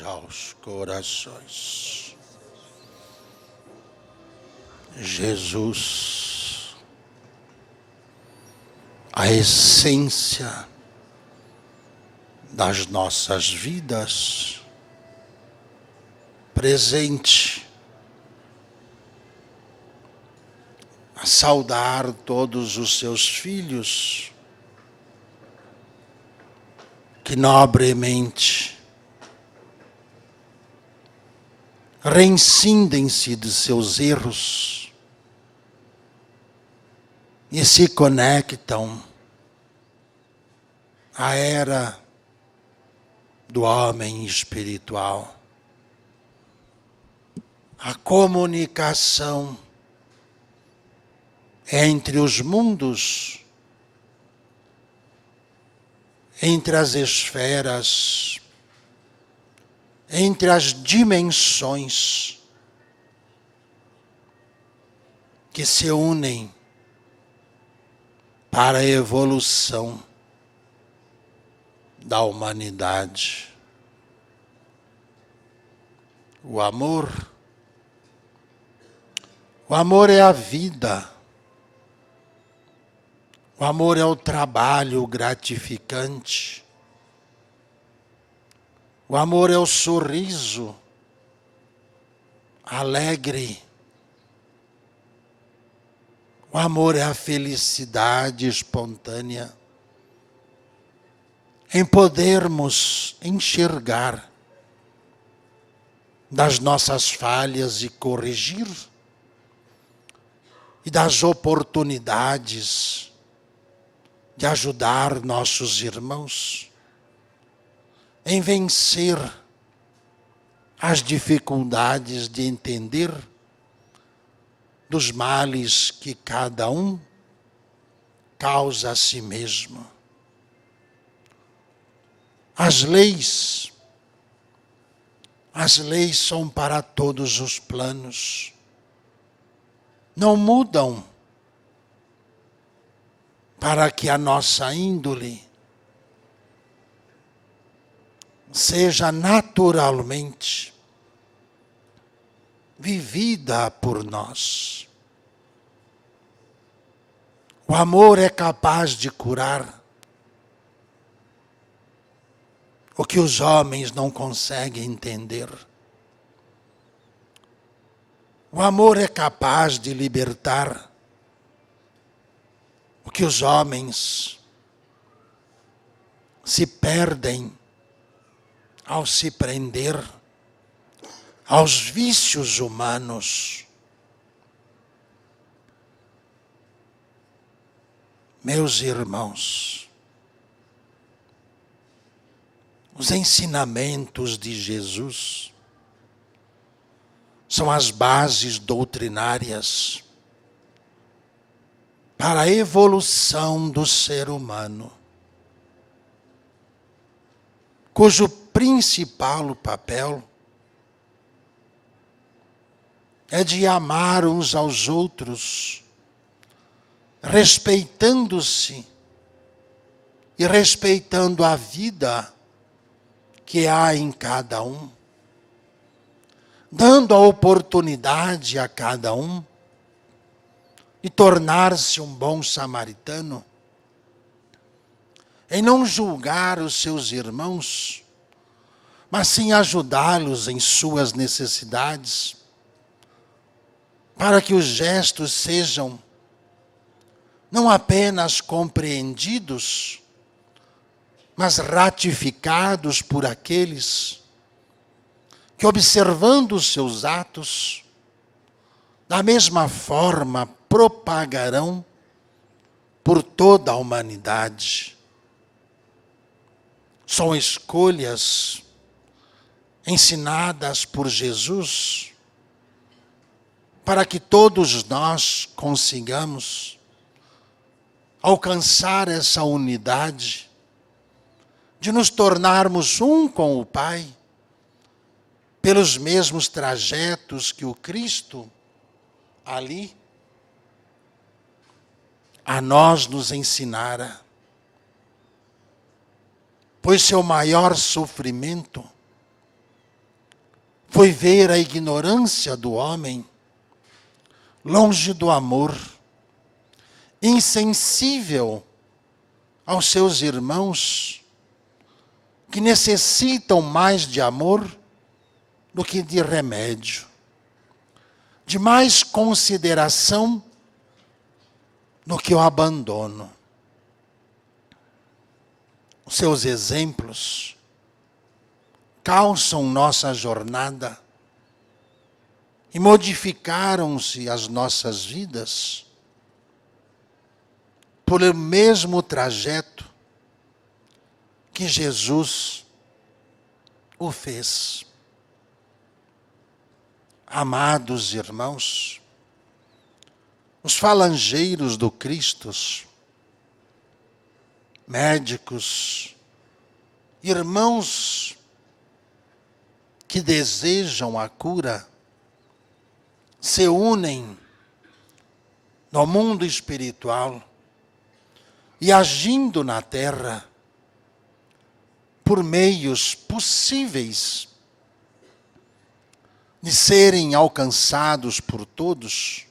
Aos corações. Jesus, a essência das nossas vidas, presente, a saudar todos os seus filhos, que nobremente reincindem-se de seus erros e se conectam à era do homem espiritual. A comunicação entre os mundos, entre as esferas, entre as dimensões que se unem para a evolução da humanidade. O amor é a vida. O amor é o trabalho gratificante. O amor é o sorriso alegre. O amor é a felicidade espontânea em podermos enxergar das nossas falhas e corrigir, e das oportunidades de ajudar nossos irmãos em vencer as dificuldades de entender dos males que cada um causa a si mesmo. As leis são para todos os planos. Não mudam para que a nossa índole seja naturalmente vivida por nós. O amor é capaz de curar o que os homens não conseguem entender. O amor é capaz de libertar o que os homens se perdem ao se prender aos vícios humanos. Meus irmãos, os ensinamentos de Jesus são as bases doutrinárias para a evolução do ser humano, cujo principal papel é de amar uns aos outros, respeitando-se e respeitando a vida que há em cada um, dando a oportunidade a cada um de tornar-se um bom samaritano, em não julgar os seus irmãos, mas sim ajudá-los em suas necessidades, para que os gestos sejam não apenas compreendidos, mas ratificados por aqueles que, observando os seus atos, da mesma forma propagarão por toda a humanidade. São escolhas ensinadas por Jesus para que todos nós consigamos alcançar essa unidade de nos tornarmos um com o Pai, pelos mesmos trajetos que o Cristo ali a nós nos ensinara. Pois seu maior sofrimento foi ver a ignorância do homem, longe do amor, insensível aos seus irmãos, que necessitam mais de amor do que de remédio, de mais consideração do que o abandono. Os seus exemplos calçam nossa jornada e modificaram-se as nossas vidas por o mesmo trajeto que Jesus o fez. Amados irmãos, os falangeiros do Cristo, médicos, irmãos que desejam a cura, se unem no mundo espiritual e agindo na terra por meios possíveis de serem alcançados por todos,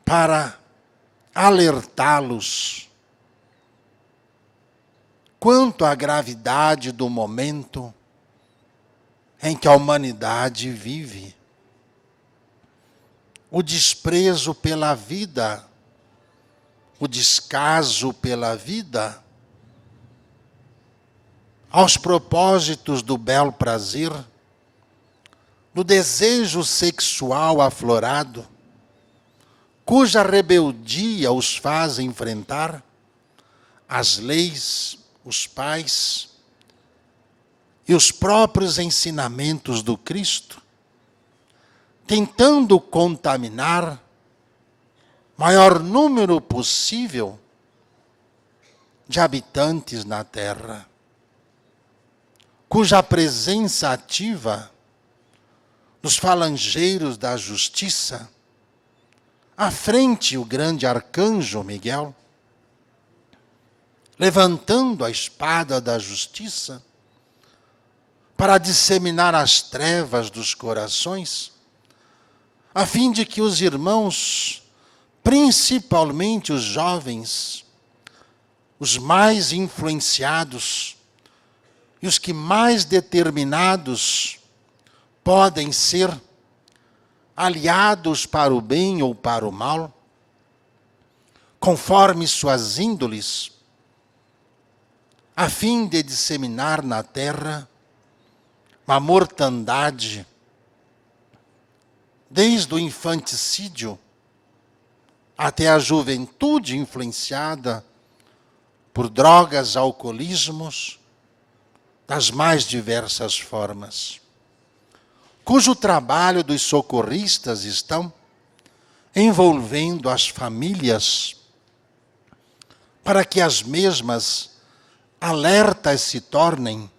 para alertá-los quanto à gravidade do momento em que a humanidade vive. O desprezo pela vida, o descaso pela vida, aos propósitos do belo prazer, do desejo sexual aflorado, cuja rebeldia os faz enfrentar as leis, os pais e os próprios ensinamentos do Cristo, tentando contaminar maior número possível de habitantes na terra, cuja presença ativa dos falangeiros da justiça, à frente o grande arcanjo Miguel, levantando a espada da justiça para disseminar as trevas dos corações, a fim de que os irmãos, principalmente os jovens, os mais influenciados e os que mais determinados podem ser aliados para o bem ou para o mal, conforme suas índoles, a fim de disseminar na terra uma mortandade, desde o infanticídio até a juventude influenciada por drogas, alcoolismos, das mais diversas formas, cujo trabalho dos socorristas estão envolvendo as famílias para que as mesmas alertas se tornem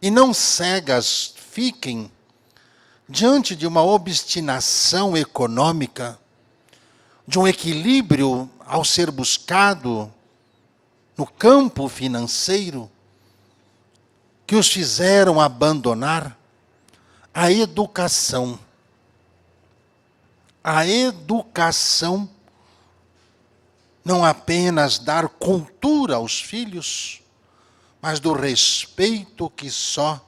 e não cegas fiquem diante de uma obstinação econômica, de um equilíbrio ao ser buscado no campo financeiro, que os fizeram abandonar a educação. A educação, não apenas dar cultura aos filhos, mas do respeito que só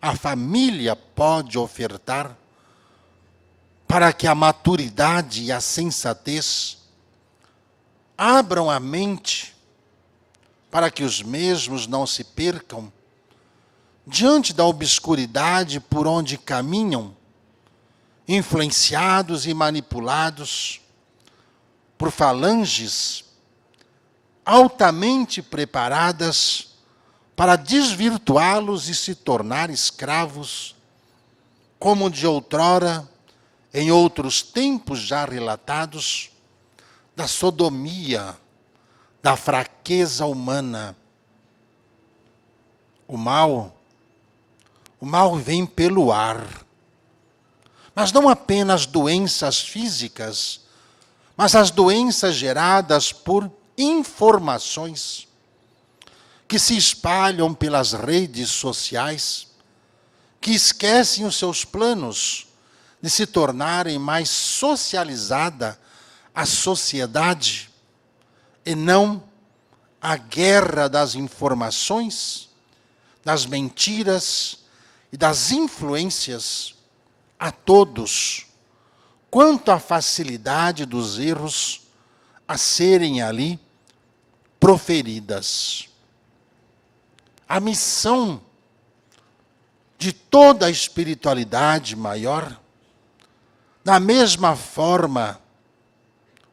a família pode ofertar para que a maturidade e a sensatez abram a mente para que os mesmos não se percam diante da obscuridade por onde caminham, influenciados e manipulados por falanges altamente preparadas para desvirtuá-los e se tornar escravos, como de outrora, em outros tempos já relatados, da sodomia, da fraqueza humana. O mal vem pelo ar. Mas não apenas doenças físicas, mas as doenças geradas por informações que se espalham pelas redes sociais, que esquecem os seus planos de se tornarem mais socializada a sociedade e não a guerra das informações, das mentiras e das influências a todos, quanto à facilidade dos erros a serem ali proferidas. A missão de toda a espiritualidade maior, da mesma forma,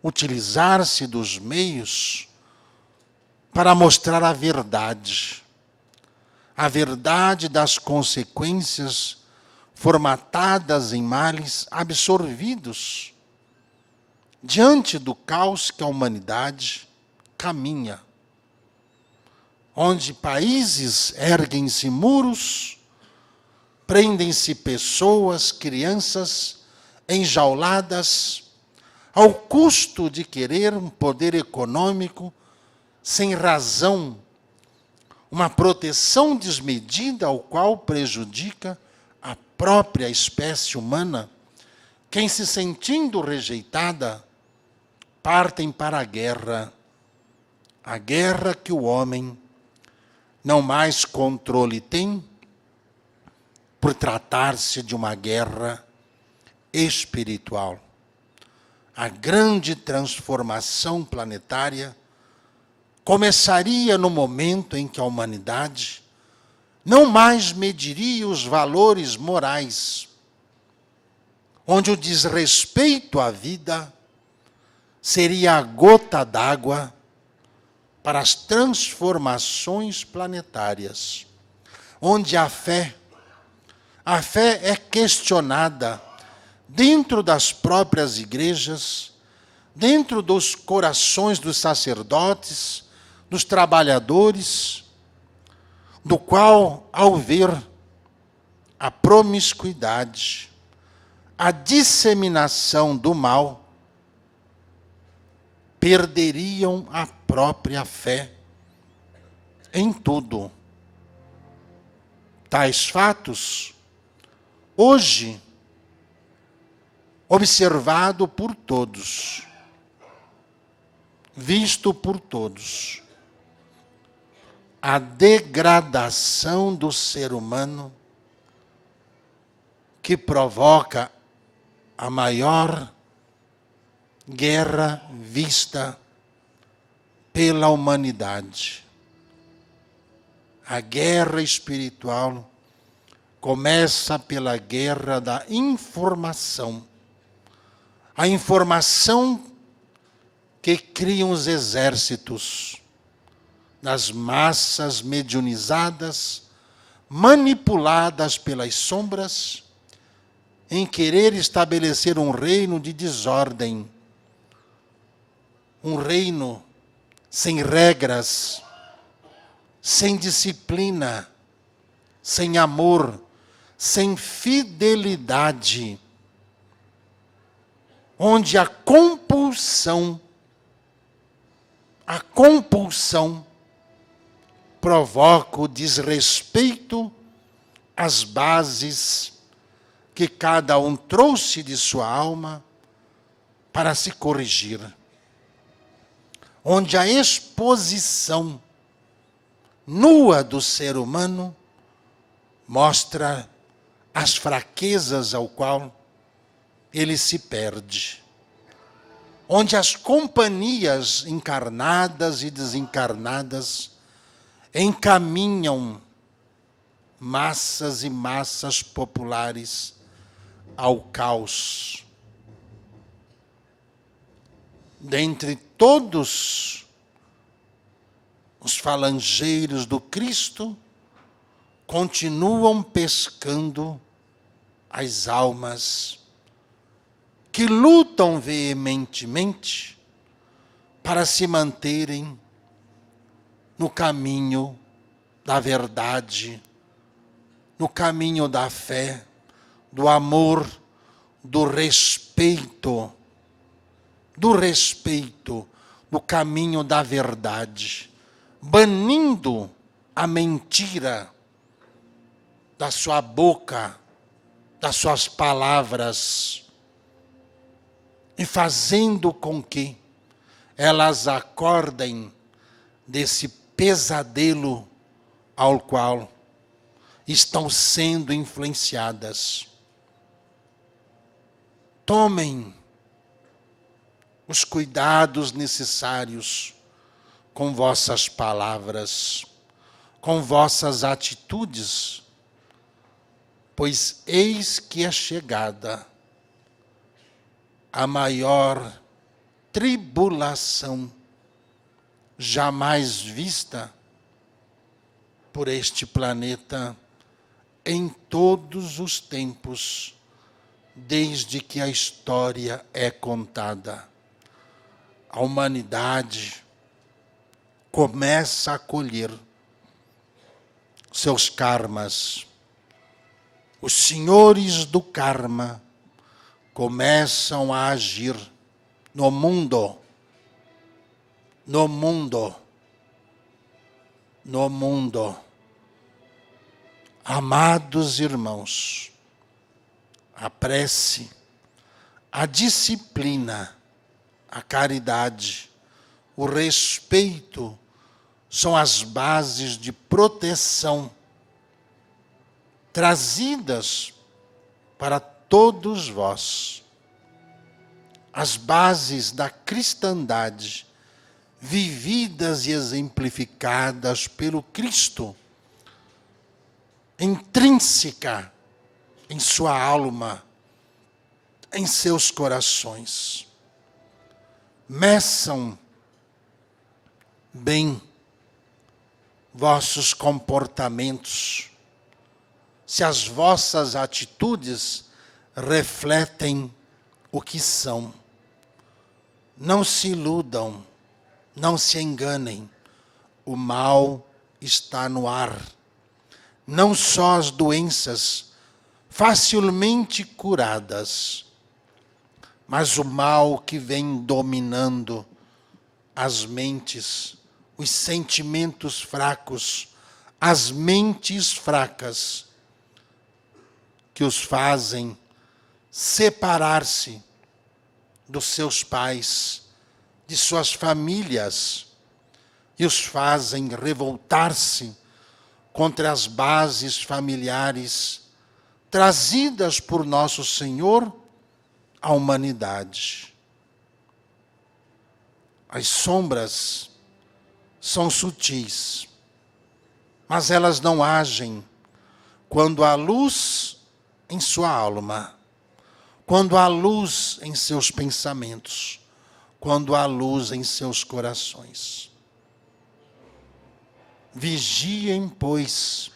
utilizar-se dos meios para mostrar a verdade das consequências formatadas em males absorvidos, diante do caos que a humanidade caminha, onde países erguem-se muros, prendem-se pessoas, crianças, enjauladas, ao custo de querer um poder econômico sem razão, uma proteção desmedida ao qual prejudica a própria espécie humana, que, em se sentindo rejeitada, partem para a guerra que o homem não mais controle tem, por tratar-se de uma guerra espiritual. A grande transformação planetária começaria no momento em que a humanidade não mais mediria os valores morais, onde o desrespeito à vida seria a gota d'água para as transformações planetárias, onde a fé é questionada dentro das próprias igrejas, dentro dos corações dos sacerdotes, dos trabalhadores, do qual, ao ver a promiscuidade, a disseminação do mal, perderiam a própria fé em tudo. Tais fatos, hoje, observado por todos, visto por todos, a degradação do ser humano que provoca a maior guerra vista pela humanidade. A guerra espiritual começa pela guerra da informação. A informação que cria os exércitos das massas mediunizadas, manipuladas pelas sombras, em querer estabelecer um reino de desordem, um reino sem regras, sem disciplina, sem amor, sem fidelidade, onde a compulsão provoca o desrespeito às bases que cada um trouxe de sua alma para se corrigir. Onde a exposição nua do ser humano mostra as fraquezas ao qual ele se perde. Onde as companhias encarnadas e desencarnadas encaminham massas e massas populares ao caos. Dentre todos os falangeiros do Cristo, continuam pescando as almas que lutam veementemente para se manterem no caminho da verdade, no caminho da fé, do amor, do respeito, no caminho da verdade, banindo a mentira da sua boca, das suas palavras, e fazendo com que elas acordem desse pesadelo ao qual estão sendo influenciadas. Tomem os cuidados necessários com vossas palavras, com vossas atitudes, pois eis que é chegada a maior tribulação jamais vista por este planeta em todos os tempos, desde que a história é contada. A humanidade começa a colher seus karmas. Os senhores do karma começam a agir no mundo. No mundo. No mundo. Amados irmãos, a prece, a disciplina, a caridade, o respeito são as bases de proteção trazidas para todos vós. As bases da cristandade, vividas e exemplificadas pelo Cristo, intrínseca em sua alma, em seus corações. Meçam bem vossos comportamentos, se as vossas atitudes refletem o que são. Não se iludam, não se enganem, o mal está no ar. Não só as doenças facilmente curadas, mas o mal que vem dominando as mentes, os sentimentos fracos, as mentes fracas, que os fazem separar-se dos seus pais, de suas famílias, e os fazem revoltar-se contra as bases familiares trazidas por nosso Senhor à humanidade. As sombras são sutis, mas elas não agem quando há luz em sua alma, quando há luz em seus pensamentos, quando há luz em seus corações. Vigiem, pois,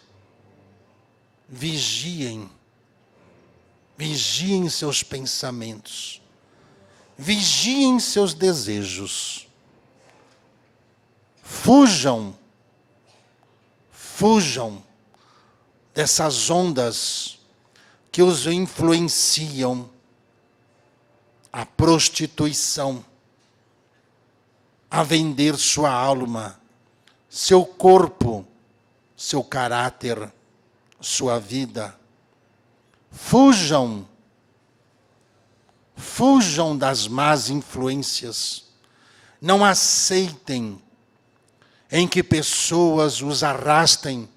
vigiem seus pensamentos, vigiem seus desejos, fujam dessas ondas que os influenciam à prostituição, a vender sua alma, seu corpo, seu caráter, sua vida. Fujam das más influências. Não aceitem em que pessoas os arrastem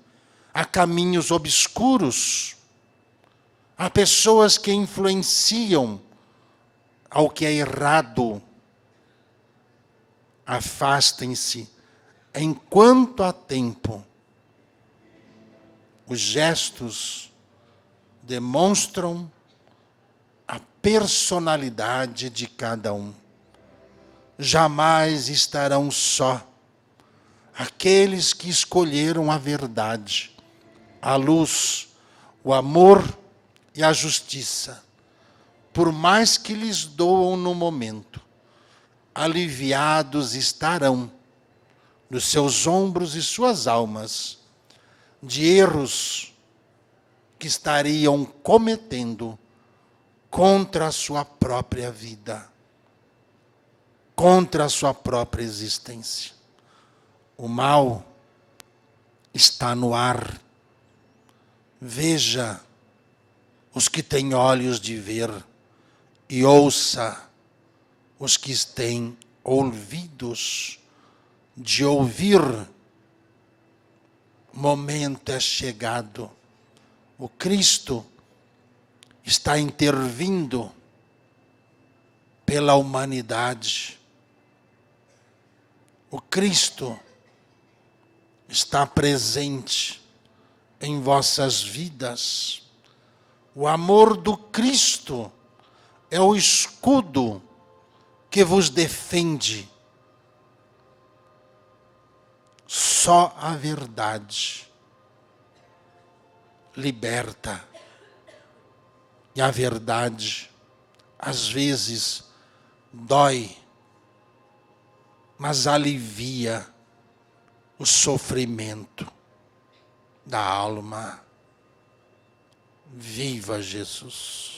a caminhos obscuros. Há pessoas que influenciam ao que é errado. Afastem-se enquanto há tempo. Os gestos demonstram a personalidade de cada um. Jamais estarão só aqueles que escolheram a verdade, a luz, o amor e a justiça. Por mais que lhes doam no momento, aliviados estarão nos seus ombros e suas almas de erros que estariam cometendo contra a sua própria vida, contra a sua própria existência. O mal está no ar. Veja os que têm olhos de ver e ouça os que têm ouvidos de ouvir. O momento é chegado. O Cristo está intervindo pela humanidade. O Cristo está presente em vossas vidas. O amor do Cristo é o escudo que vos defende. Só a verdade liberta. E a verdade, às vezes, dói, mas alivia o sofrimento da alma. Viva Jesus!